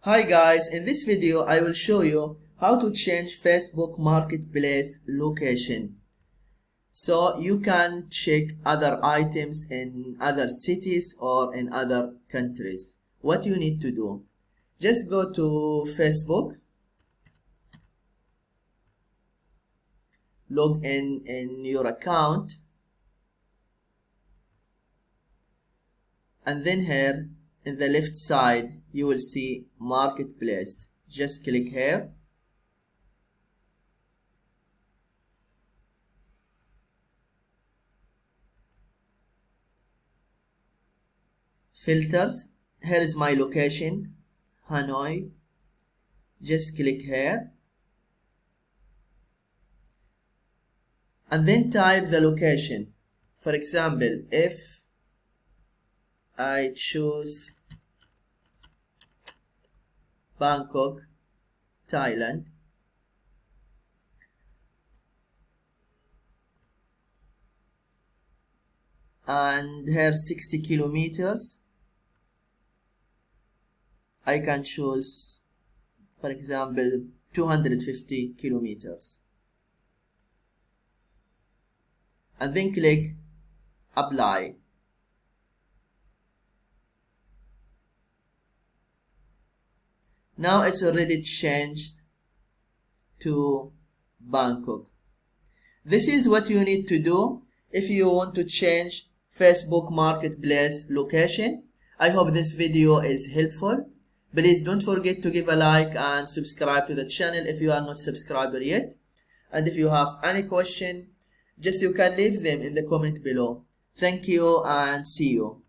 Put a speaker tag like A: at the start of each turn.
A: Hi guys, in this video I will show you how to change Facebook Marketplace location. So you can check other items in other cities or in other countries. What you need to do, just go to Facebook, log in your account, and then here in the left side you will see Marketplace. Just click here. Filters, here is my location, Hanoi. Just click here and then type the location. For example, if I choose Bangkok, Thailand, and here 60 kilometers, I can choose, for example, 250 kilometers, and then click apply. Now it's already changed to Bangkok. This is what you need to do if you want to change Facebook Marketplace location. I hope this video is helpful. Please don't forget to give a like and subscribe to the channel if you are not subscriber yet. And if you have any question, just you can leave them in the comment below. Thank you and see you.